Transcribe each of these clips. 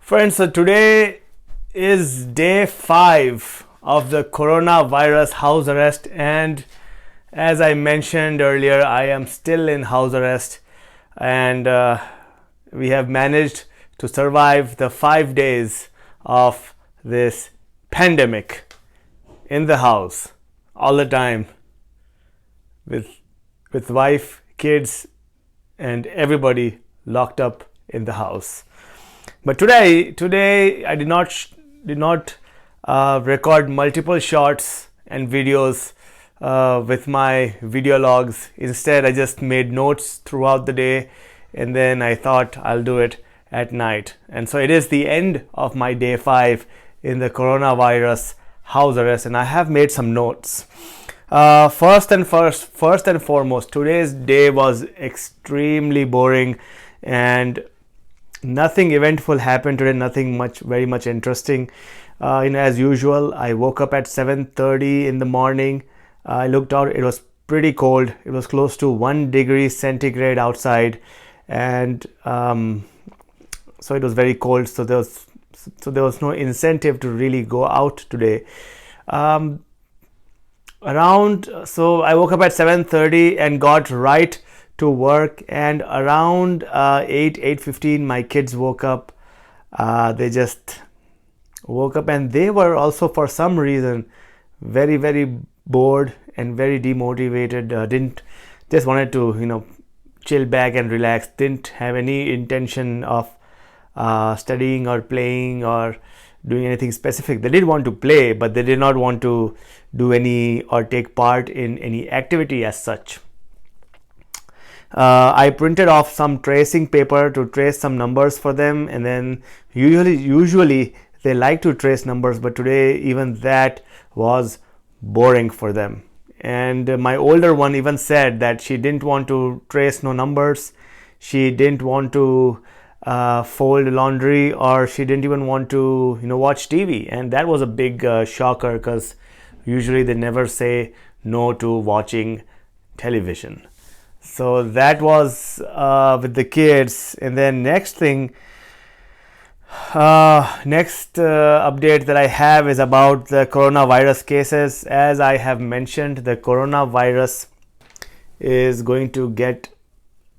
Friends, so today is day 5 of the coronavirus house arrest, and as I mentioned earlier, I am still in house arrest, and we have managed to survive the 5 days of this pandemic in the house all the time with wife, kids, and everybody locked up in the house. But today I did not record multiple shots and videos with my video logs. Instead, I just made notes throughout the day, and then I thought I'll do it at night. And so it is the end of my day 5 in the coronavirus house arrest, and I have made some notes. First and foremost, today's day was extremely boring, and nothing eventful happened today. Nothing very much interesting. As usual, I woke up at 7:30 in the morning. I looked out. It was pretty cold. It was close to 1 degree centigrade outside, and so it was very cold. So there was no incentive to really go out today. So I woke up at 7:30 and got right to work, and around 8:15 my kids woke up. They just woke up, and they were also, for some reason, very bored and very demotivated. Didn't just wanted to chill back and relax. Didn't have any intention of studying or playing or doing anything specific. They did want to play, but they did not want to do any or take part in any activity as such. I printed off some tracing paper to trace some numbers for them, and then usually they like to trace numbers, but today even that was boring for them. And my older one even said that she didn't want to trace no numbers, she didn't want to fold laundry, or she didn't even want to watch TV. And that was a big shocker, because usually they never say no to watching television. So that was with the kids. And then next update that I have is about the coronavirus cases. As I have mentioned, the coronavirus is going to get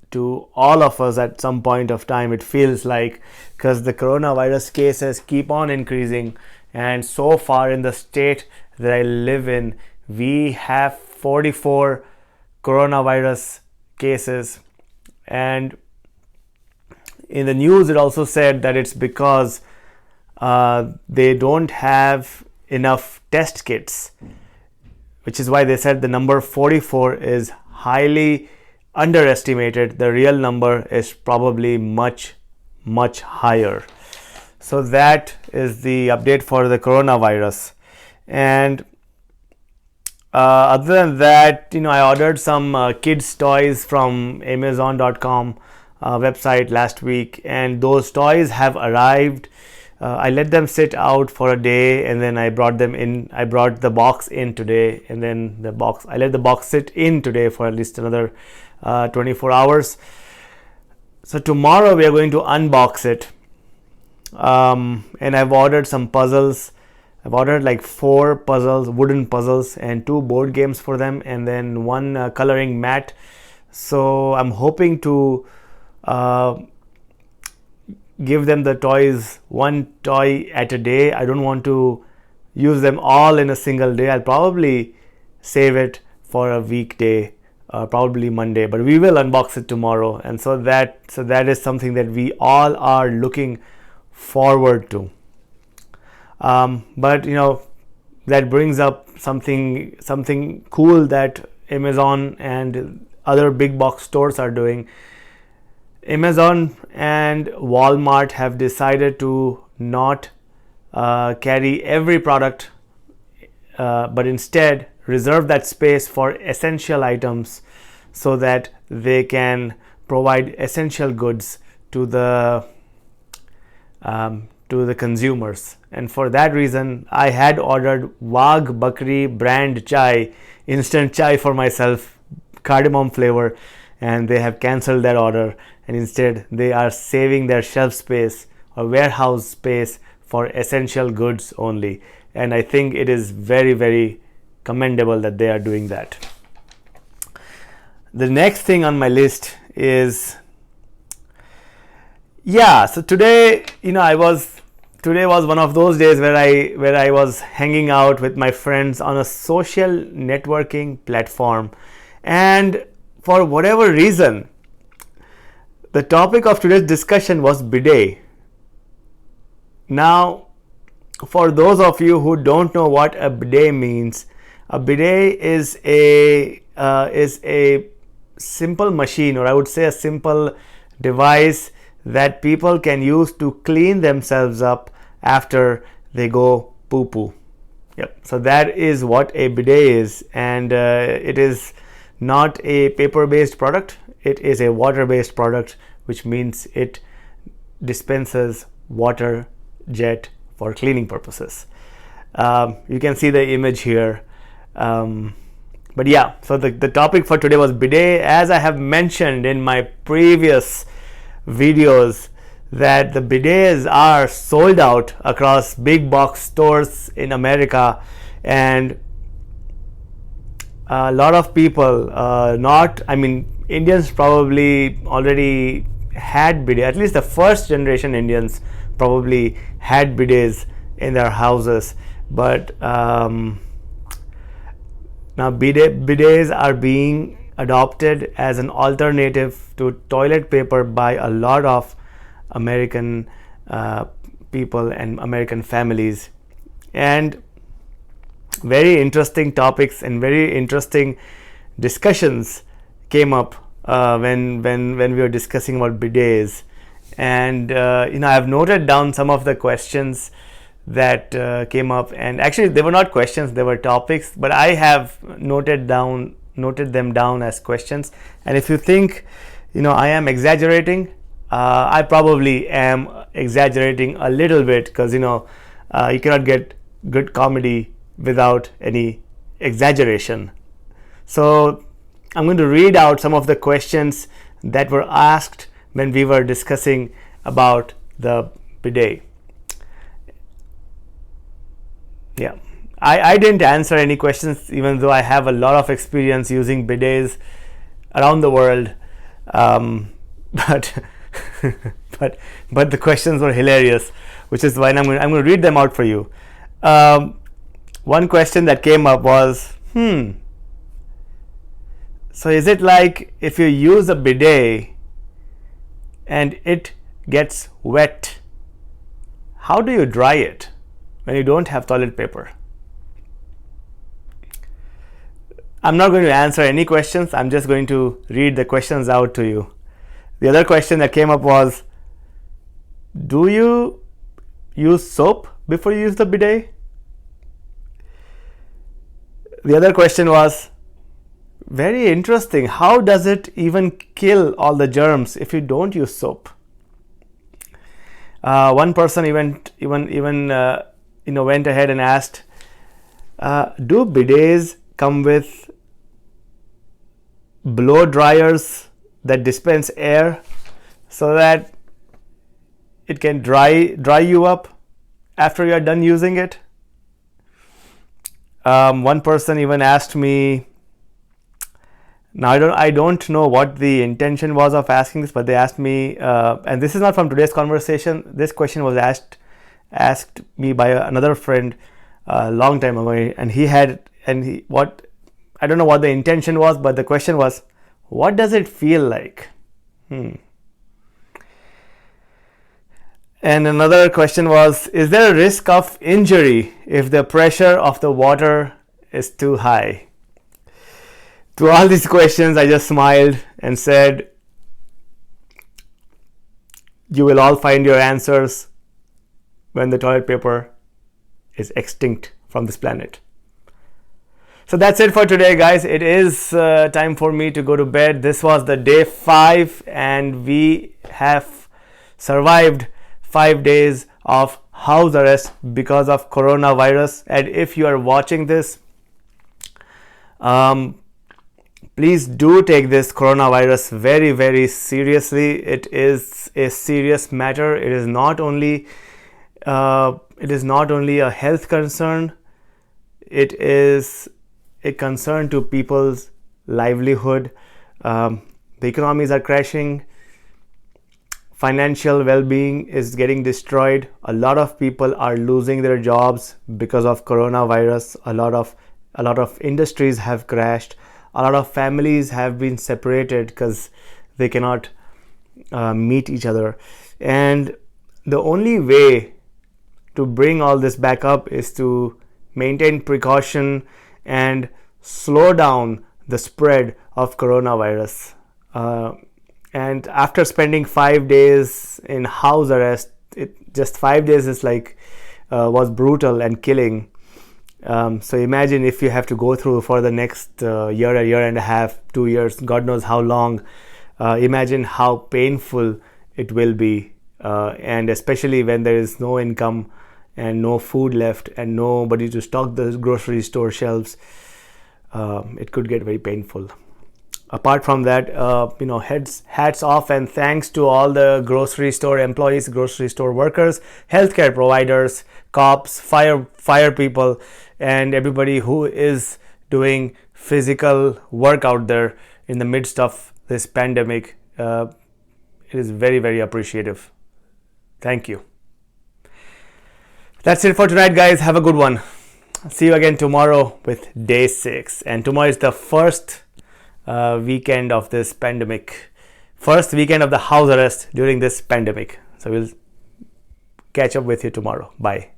to all of us at some point of time, it feels like, because the coronavirus cases keep on increasing. And so far in the state that I live in, we have 44 coronavirus cases, and in the news it also said that it's because they don't have enough test kits, which is why they said the number 44 is highly underestimated. The real number is probably much higher. So that is the update for the coronavirus. And other than that, I ordered some kids toys from Amazon.com website last week, and those toys have arrived. I let them sit out for a day, and then I brought them in. I brought the box in today, and then I let the box sit in today for at least another 24 hours. So tomorrow we are going to unbox it, and I've ordered some puzzles. I've ordered like 4 wooden puzzles, and 2 board games for them, and then 1 coloring mat. So I'm hoping to give them the toys, 1 toy at a day. I don't want to use them all in a single day. I'll probably save it for a weekday, probably Monday, but we will unbox it tomorrow. And so that is something that we all are looking forward to. But that brings up something cool that Amazon and other big box stores are doing. Amazon and Walmart have decided to not carry every product, but instead reserve that space for essential items, so that they can provide essential goods to the consumers. And for that reason, I had ordered Wagh Bakri brand chai, instant chai for myself, cardamom flavor, and they have cancelled that order, and instead they are saving their shelf space or warehouse space for essential goods only. And I think it is very, very commendable that they are doing that. The next thing on my list is, so today, today was one of those days where I was hanging out with my friends on a social networking platform, and for whatever reason, the topic of today's discussion was bidet. Now, for those of you who don't know what a bidet means, a bidet is a simple machine, or I would say a simple device that people can use to clean themselves up after they go poo-poo. Yep. So that is what a bidet is, and it is not a paper-based product. It is a water-based product, which means it dispenses water jet for cleaning purposes. You can see the image here. But yeah, so the topic for today was bidet. As I have mentioned in my previous videos, that the bidets are sold out across big box stores in America, and a lot of people, Indians probably already had bidet. At least the first generation Indians probably had bidets in their houses, but now bidets are being adopted as an alternative to toilet paper by a lot of American people and American families. And very interesting topics and very interesting discussions came up when we were discussing about bidets. And I've noted down some of the questions that came up, and actually they were not questions, they were topics, but I have noted them down as questions. And if you think I am exaggerating, I probably am exaggerating a little bit, because you cannot get good comedy without any exaggeration. So I'm going to read out some of the questions that were asked when we were discussing about the bidet. Yeah, I didn't answer any questions, even though I have a lot of experience using bidets around the world, but the questions were hilarious, which is why I'm going to read them out for you. One question that came up was, so is it like if you use a bidet and it gets wet, how do you dry it when you don't have toilet paper? I'm not going to answer any questions. I'm just going to read the questions out to you. The other question that came up was, do you use soap before you use the bidet? The other question was, very interesting, how does it even kill all the germs if you don't use soap? One person even went ahead and asked, do bidets come with blow dryers that dispense air so that it can dry you up after you are done using it? One person even asked me, now I don't know what the intention was of asking this, but they asked me, and this is not from today's conversation. This question was asked me by another friend a long time ago, and I don't know what the intention was, but the question was, what does it feel like? And another question was, is there a risk of injury if the pressure of the water is too high? To all these questions, I just smiled and said, you will all find your answers when the toilet paper is extinct from this planet. So that's it for today, guys. It is time for me to go to bed. This was the day 5, and we have survived 5 days of house arrest because of coronavirus. And if you are watching this Please do take this coronavirus very, very seriously. It is a serious matter. It is not only a health concern. It is a concern to people's livelihood. The economies are crashing. Financial well-being is getting destroyed. A lot of people are losing their jobs because of coronavirus. A lot of industries have crashed. A lot of families have been separated because they cannot meet each other. And the only way to bring all this back up is to maintain precaution and slow down the spread of coronavirus. And after spending 5 days in house arrest, just 5 days is was brutal and killing. So imagine if you have to go through for the next year, a year and a half, 2 years, God knows how long. Imagine how painful it will be, and especially when there is no income and no food left and nobody to stock the grocery store shelves. It could get very painful. Apart from that, hats off and thanks to all the grocery store employees, grocery store workers, healthcare providers, cops, fire people, and everybody who is doing physical work out there in the midst of this pandemic. It is very, very appreciative. Thank you. That's it for tonight, guys. Have a good one. See you again tomorrow with day 6. And tomorrow is the first weekend of this pandemic. First weekend of the house arrest during this pandemic. So we'll catch up with you tomorrow. Bye.